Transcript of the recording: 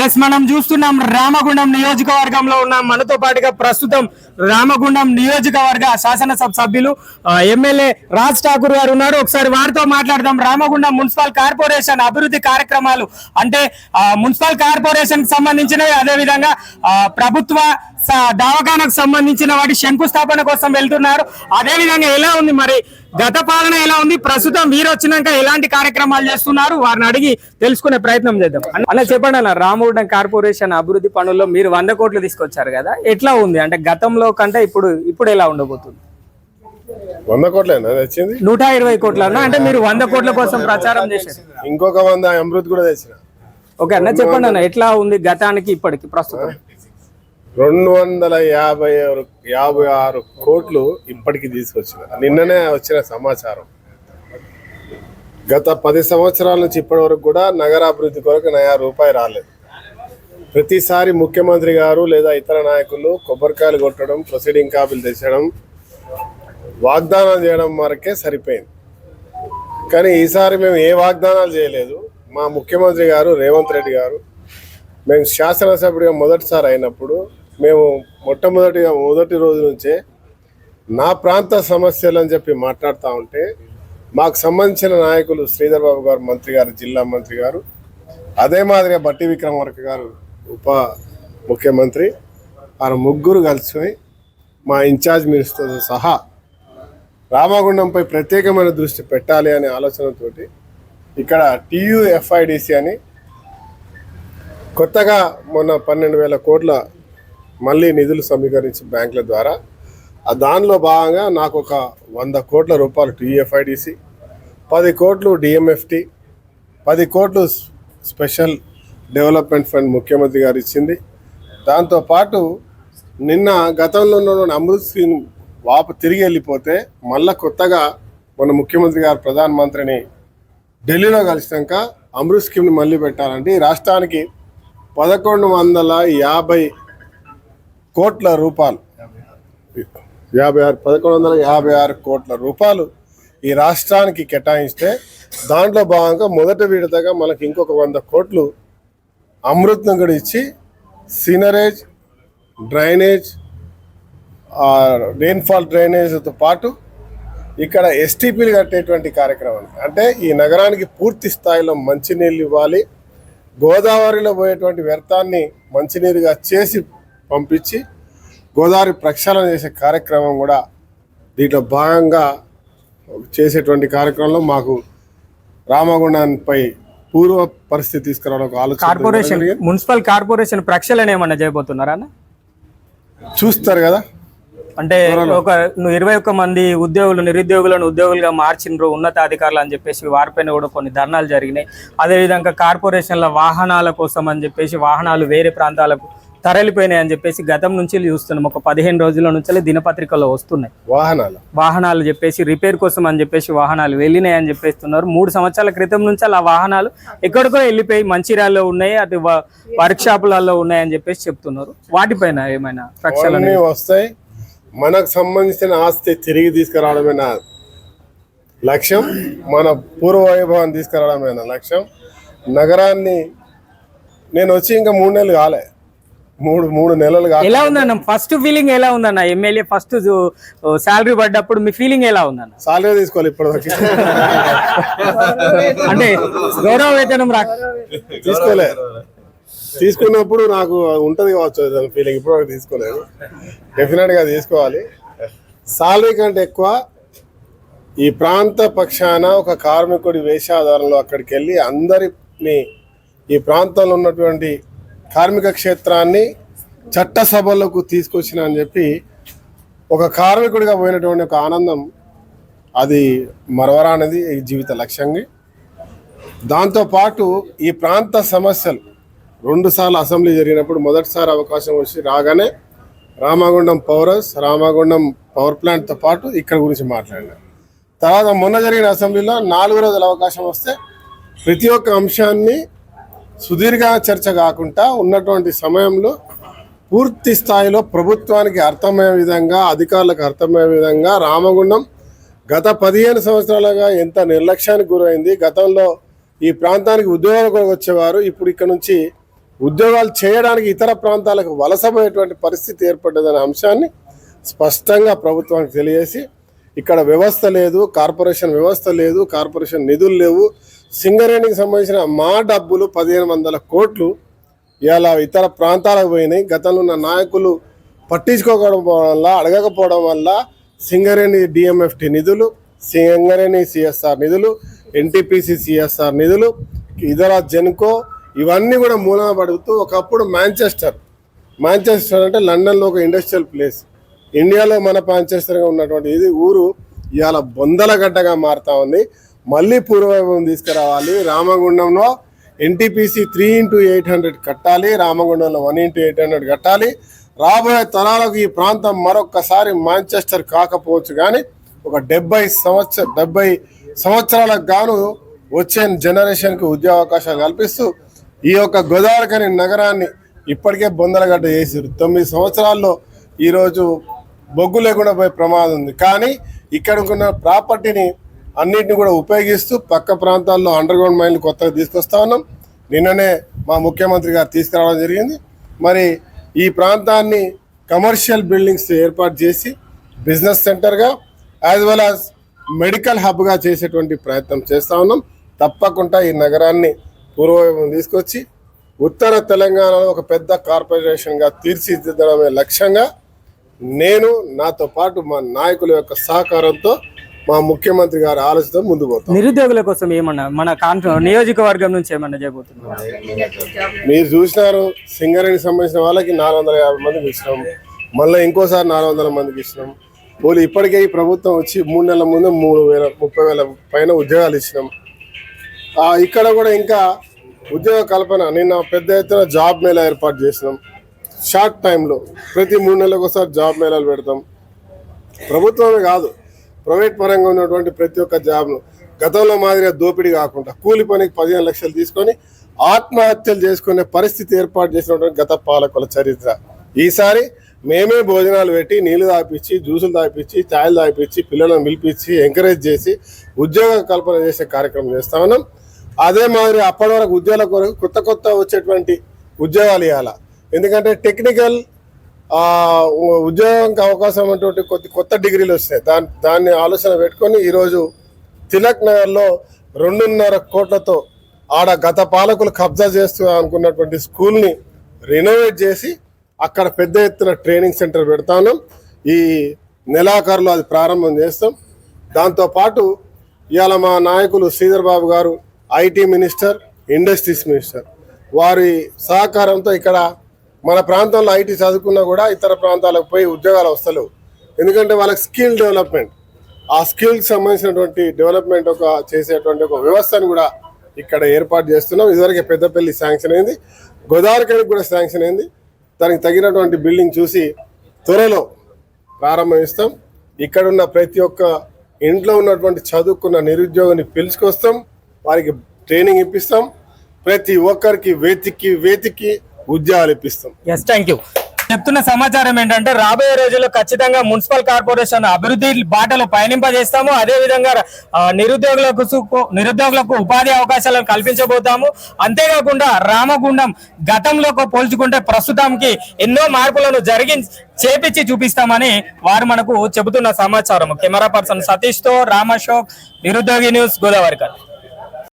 Yes, మనం చూస్తున్నాం రామగుండం నియోజకవర్గంలో ఉన్నాం. మనతో పాటుగా ప్రస్తుతం రామగుండం నియోజకవర్గ శాసనసభ సభ్యులు ఎమ్మెల్యే రాజ్ ఠాకూర్ గారు ఉన్నారు. ఒకసారి వారితో మాట్లాడదాం. రామగుండం మున్సిపల్ కార్పొరేషన్ అభివృద్ధి కార్యక్రమాలు అంటే మున్సిపల్ కార్పొరేషన్ కి సంబంధించినవి, అదేవిధంగా ప్రభుత్వ దవాఖానకు సంబంధించిన వాటి శంకుస్థాపన కోసం వెళ్తున్నారు. అదేవిధంగా ఎలా ఉంది మరి గత పాలన ఎలా ఉంది, ప్రస్తుతం వీరు వచ్చినాక ఎలాంటి కార్యక్రమాలు చేస్తున్నారు, వారిని అడిగి తెలుసుకునే ప్రయత్నం చేద్దాం. అలా చెప్పండి అన్న, రామగుండం కార్పొరేషన్ అభివృద్ధి పనుల్లో మీరు 100 కోట్లు తీసుకొచ్చారు కదా, ఎట్లా ఉంది అంటే గతంలో కంటే ఇప్పుడు ఎలా ఉండబోతుంది? 100 కోట్లేనా తెచ్చింది? 120 కోట్ల అన్న. అంటే మీరు 100 కోట్ల కోసం ప్రచారం చేశారు, ఇంకొక 100 అమృత్ కూడా తెచ్చిన. ఓకే అన్న, చెప్పండి అన్న ఎట్లా ఉంది గతానికి ఇప్పటికి ప్రస్తుతం? 256 కోట్లు ఇప్పటికి తీసుకొచ్చిన. నిన్ననే వచ్చిన సమాచారం. గత 10 సంవత్సరాల నుంచి ఇప్పటి వరకు కూడా నగరాభివృద్ధి కొరకు నయా రూపాయి రాలేదు. ప్రతిసారి ముఖ్యమంత్రి గారు లేదా ఇతర నాయకులు కొబ్బరికాయలు కొట్టడం, ప్రొసీడింగ్ కాపీలు తెచ్చడం, వాగ్దానాలు చేయడం వరకే సరిపోయింది. కానీ ఈసారి మేము ఏ వాగ్దానాలు చేయలేదు. మా ముఖ్యమంత్రి గారు రేవంత్ రెడ్డి గారు మేము శాసనసభ్యుడిగా మొదటిసారి అయినప్పుడు మేము మొదటి రోజు నుంచే నా ప్రాంత సమస్యలు అని చెప్పి మాట్లాడుతూ ఉంటే మాకు సంబంధించిన నాయకులు శ్రీధర్ బాబు గారు మంత్రి గారు, జిల్లా మంత్రి గారు, అదే మాదిరిగా బట్టి విక్రమార్క గారు ఉప ముఖ్యమంత్రి, వారు ముగ్గురు కలిసి మా ఇన్ఛార్జ్ మినిస్టర్తో సహా రామగుండంపై ప్రత్యేకమైన దృష్టి పెట్టాలి అనే ఆలోచనతోటి ఇక్కడ TUFIDC అని కొత్తగా మొన్న 12,000 కోట్ల మళ్ళీ నిధులు సమీకరించి బ్యాంకుల ద్వారా దానిలో భాగంగా నాకు ఒక 100 కోట్ల రూపాయలు TUFIDC, 10 కోట్లు DMFT, 10 కోట్లు స్పెషల్ డెవలప్మెంట్ ఫండ్ ముఖ్యమంత్రి గారు ఇచ్చింది. దాంతోపాటు నిన్న గతంలో ఉన్న అమృత్ స్కీమ్ వాపు తిరిగి వెళ్ళిపోతే మళ్ళా కొత్తగా మన ముఖ్యమంత్రి గారు ప్రధానమంత్రిని ఢిల్లీలో కలిసినాక అమృత్ స్కీమ్ని మళ్ళీ పెట్టాలంటే ఈ రాష్ట్రానికి 1150 కోట్ల రూపాయలు 1156 కోట్ల రూపాయలు ఈ రాష్ట్రానికి కేటాయిస్తే దాంట్లో భాగంగా మొదటి విడతగా మనకి ఇంకొక 100 కోట్లు అమృత్ను కూడా ఇచ్చి సీనరేజ్, డ్రైనేజ్, రెయిన్ఫాల్ డ్రైనేజ్తో పాటు ఇక్కడ STPలు కట్టేటువంటి కార్యక్రమం. అంటే ఈ నగరానికి పూర్తి స్థాయిలో మంచినీళ్ళు ఇవ్వాలి, గోదావరిలో పోయేటువంటి వ్యర్థాన్ని మంచినీరుగా చేసి పంపించి గోదావరి ప్రక్షాళన చేసే కార్యక్రమం కూడా దీంట్లో భాగంగా చేసేటువంటి కార్యక్రమంలో మాకు రామగుండంపై పూర్వ పరిస్థితి తీసుకురావడానికి ఆలోచన. కార్పొరేషన్ మున్సిపల్ కార్పొరేషన్ ప్రక్షాళన ఏమన్నా చేయబోతున్నారా అన్న? చూస్తారు కదా, అంటే ఒక 21 మంది నిరుద్యోగులను ఉద్యోగులుగా మార్చిండ్రు ఉన్నతాధికారులు అని చెప్పేసి వారిపైన కూడా కొన్ని ధర్నాలు జరిగినాయి. అదేవిధంగా కార్పొరేషన్ల వాహనాల కోసం అని చెప్పేసి వాహనాలు వేరే ప్రాంతాలకు తరలిపోయినాయి అని చెప్పేసి గతం నుంచి చూస్తున్నాం. ఒక 15 రోజుల నుంచి దినపత్రికల్లో వస్తున్నాయి వాహనాలు చెప్పేసి రిపేర్ కోసం అని చెప్పేసి వాహనాలు వెళ్ళినాయి అని చెప్పేస్తున్నారు. 3 సంవత్సరాల క్రితం నుంచి ఆ వాహనాలు ఎక్కడికో వెళ్ళిపోయి మంచిర్యాలలో ఉన్నాయి, అటు వర్క్ షాపులలో ఉన్నాయి అని చెప్పేసి చెప్తున్నారు. వాటిపైన ఏమైనా ప్రక్షాళన వస్తాయి? మనకు సంబంధించిన ఆస్తి తిరిగి తీసుకురావడమేనా లక్ష్యం? మన పూర్వ వైభవాన్ని తీసుకురావడమేనా లక్ష్యం? నగరాన్ని నేను వచ్చి ఇంకా 3 నెలలు కాలే, 3 నెలలు కాలే. ఎలా ఉందన్న ఫస్ట్ ఫీలింగ్? ఎలా ఉందన్న ఎమ్మెల్యే ఫస్ట్ శాలరీ పడ్డప్పుడు మీ ఫీలింగ్ ఎలా ఉందన్న? శాలరీ తీసుకోవాలి ఇప్పటిదాకా అంటే గౌరవ వేతనం తీసుకోలే. తీసుకున్నప్పుడు నాకు ఉంటుంది కావచ్చు ఫీలింగ్, ఇప్పుడు తీసుకోలేదు. డెఫినెట్గా తీసుకోవాలి. సాలరీ కంటే ఎక్కువ ఈ ప్రాంత పక్షాన ఒక కార్మికుడి వేషాధారంలో అక్కడికి వెళ్ళి అందరినీ ఈ ప్రాంతంలో ఉన్నటువంటి కార్మిక క్షేత్రాన్ని చట్టసభలకు తీసుకొచ్చిన అని చెప్పి ఒక కార్మికుడిగా పోయినటువంటి ఒక ఆనందం అది మరవరానిది ఈ జీవిత లక్ష్యంగా. దాంతోపాటు ఈ ప్రాంత సమస్యలు 2 సార్లు అసెంబ్లీ జరిగినప్పుడు మొదటిసారి అవకాశం వచ్చి రాగానే రామగుండం రామగుండం పవర్ ప్లాంట్తో పాటు ఇక్కడ గురించి మాట్లాడినారు. తర్వాత మొన్న జరిగిన అసెంబ్లీలో 4 రోజుల అవకాశం వస్తే ప్రతి ఒక్క అంశాన్ని సుదీర్ఘ చర్చ కాకుండా ఉన్నటువంటి సమయంలో పూర్తి స్థాయిలో ప్రభుత్వానికి అర్థమయ్యే విధంగా, అధికారులకు అర్థమయ్యే విధంగా రామగుండం గత 15 సంవత్సరాలుగా ఎంత నిర్లక్ష్యానికి గురైంది. గతంలో ఈ ప్రాంతానికి ఉద్యోగాలు వచ్చేవారు, ఇప్పుడు ఇక్కడ నుంచి ఉద్యోగాలు చేయడానికి ఇతర ప్రాంతాలకు వలసపోయేటువంటి పరిస్థితి ఏర్పడ్డదనే అంశాన్ని స్పష్టంగా ప్రభుత్వానికి తెలియజేసి ఇక్కడ వ్యవస్థ లేదు, కార్పొరేషన్ వ్యవస్థ లేదు, కార్పొరేషన్ నిధులు లేవు, సింగరేణికి సంబంధించిన మా డబ్బులు 1500 కోట్లు ఇలా ఇతర ప్రాంతాలకు పోయినాయి. గతంలో ఉన్న నాయకులు పట్టించుకోకపోవడం వల్ల, అడగకపోవడం వల్ల సింగరేణి డిఎంఎఫ్టి నిధులు, సింగరేణి సిఎస్ఆర్ నిధులు, ఎన్టీపీసీ సిఎస్ఆర్ నిధులు, ఇతర జెన్కో ఇవన్నీ కూడా మూలన పడుతూ ఒకప్పుడు మాంచెస్టర్ అంటే లండన్లో ఒక ఇండస్ట్రియల్ ప్లేస్, ఇండియాలో మన మాంచెస్టర్గా ఉన్నటువంటి ఇది ఊరు ఇవాళ బొందల గడ్డగా మారుతా ఉంది. మళ్ళీ పూర్వవైభవం తీసుకురావాలి. రామగుండంలో ఎన్టీపీసీ 3x800 కట్టాలి, రామగుండంలో 1x800 కట్టాలి. రాబోయే తరాలకు ఈ ప్రాంతం మరొక్కసారి మాంచెస్టర్ కాకపోవచ్చు, కానీ ఒక 70 సంవత్సరాలకు గాను వచ్చే జనరేషన్కి ఉద్యోగ అవకాశాలు కల్పిస్తూ ఈ యొక్క గోదావరిఖని నగరాన్ని ఇప్పటికే బొందలగడ్డ చేసారు. 9 సంవత్సరాల్లో ఈరోజు బొగ్గు లేకుండా పోయే ప్రమాదం ఉంది. కానీ ఇక్కడ ఉన్న ప్రాపర్టీని అన్నింటిని కూడా ఉపయోగిస్తూ పక్క ప్రాంతాల్లో అండర్ గ్రౌండ్ మైన్లు కొత్తగా తీసుకొస్తా ఉన్నాం. నిన్ననే మా ముఖ్యమంత్రి గారు తీసుకురావడం జరిగింది. మరి ఈ ప్రాంతాన్ని కమర్షియల్ బిల్డింగ్స్ ఏర్పాటు చేసి బిజినెస్ సెంటర్గా యాజ్ వెల్ యాజ్ మెడికల్ హబ్గా చేసేటువంటి ప్రయత్నం చేస్తూ ఉన్నాం. తప్పకుండా ఈ నగరాన్ని పూర్వవైభవం తీసుకొచ్చి ఉత్తర తెలంగాణలో ఒక పెద్ద కార్పొరేషన్గా తీర్చిదిద్దడమే లక్ష్యంగా నేను, నాతో పాటు మా నాయకుల యొక్క సహకారంతో మా ముఖ్యమంత్రి గారి ఆలోచనతో ముందుకు పోతాం. నిరుద్యోగుల కోసం ఏమన్నా మన నియోజకవర్గం నుంచి ఏమన్నా చేయబోతున్నారు? మీరు చూసినారు, సింగరేణికి సంబంధించిన వాళ్ళకి 450 మందికి ఇచ్చినాం, మళ్ళీ ఇంకోసారి 400 మందికి ఇచ్చినాం. పోలీ ఇప్పటికే ఈ ప్రభుత్వం వచ్చి 3 నెలల ముందు 30,000 పైన ఉద్యోగాలు ఇచ్చినాం. ఇక్కడ కూడా ఇంకా ఉద్యోగ కల్పన నిన్న పెద్ద ఎత్తున జాబ్ మేళా ఏర్పాటు చేసినాం. షార్ట్ టైంలో ప్రతి 3 నెలలకు ఒకసారి జాబ్ మేళాలు పెడతాం. ప్రభుత్వమే కాదు, ప్రైవేట్ పరంగా ఉన్నటువంటి ప్రతి ఒక్క జాబ్ను గతంలో మాదిరిగా దోపిడీ కాకుండా కూలి పనికి 15 లక్షలు తీసుకొని ఆత్మహత్యలు చేసుకునే పరిస్థితి ఏర్పాటు చేసినటువంటి గత పాలకుల చరిత్ర. ఈసారి మేమే భోజనాలు పెట్టి, నీళ్లు తాగిపించి, జ్యూసులు తాగిపించి, ఛాయలు తాగిపించి, పిల్లలను పిలిపించి ఎంకరేజ్ చేసి ఉద్యోగ కల్పన చేసే కార్యక్రమం చేస్తా ఉన్నాం. అదే మాదిరి అప్పటి వరకు ఉద్యోగాల కొరకు కొత్త వచ్చేటువంటి ఉద్యోగాలు ఇవ్వాలి. ఎందుకంటే టెక్నికల్ ఉద్యోగానికి అవకాశం అటువంటి కొత్త డిగ్రీలు వస్తాయి. దాన్ని ఆలోచన పెట్టుకొని ఈరోజు తిలక్ నగర్లో 2.5 కోట్లతో ఆడ గత పాలకులు కబ్జా చేస్తూ అనుకున్నటువంటి స్కూల్ని రెనోవేట్ చేసి అక్కడ పెద్ద ఎత్తున ట్రైనింగ్ సెంటర్ పెడతాను. ఈ నెలాఖరులో అది ప్రారంభం చేస్తాం. దాంతోపాటు ఇవాళ మా నాయకులు శ్రీధర్ బాబు గారు ఐటీ మినిస్టర్, ఇండస్ట్రీస్ మినిస్టర్, వారి సహకారంతో ఇక్కడ మన ప్రాంతంలో ఐటీ చదువుకున్నా కూడా ఇతర ప్రాంతాలకు పోయి ఉద్యోగాలు వస్తలేవు. ఎందుకంటే వాళ్ళకి స్కిల్ డెవలప్మెంట్, ఆ స్కిల్కి సంబంధించినటువంటి డెవలప్మెంట్ చేసేటువంటి ఒక వ్యవస్థను కూడా ఇక్కడ ఏర్పాటు చేస్తున్నాం. ఇదివరకే పెద్దపల్లి శాంక్షన్ అయింది, గోదావరిఖనికి కూడా శాంక్షన్ అయింది. దానికి తగినటువంటి బిల్డింగ్ చూసి త్వరలో ప్రారంభిస్తాం. ఇక్కడున్న ప్రతి ఒక్క ఇంట్లో ఉన్నటువంటి చదువుకున్న నిరుద్యోగిని పిలుచుకొస్తాం, వారికి ట్రైనింగ్ ఇప్పిస్తాం, ప్రతి ఒక్కరికి వేతికి ఉద్యోగాలు ఇప్పిస్తాం. Yes, thank you. చెప్తున్న సమాచారం ఏంటంటే రాబోయే రోజుల్లో ఖచ్చితంగా మున్సిపల్ కార్పొరేషన్ అభివృద్ధి బాటలో పయనింపజేస్తాము. అదే విధంగా నిరుద్యోగులకు ఉపాధి అవకాశాలను కల్పించబోతాము. అంతేకాకుండా రామగుండం గతంలో పోల్చుకుంటే ప్రస్తుతానికి ఎన్నో మార్పులను చేపించి చూపిస్తామని వారు మనకు చెబుతున్న సమాచారం. కెమెరా పర్సన్ సతీష్ తో రామశోక్, నిరుద్యోగి న్యూస్, గోదావరిఖని.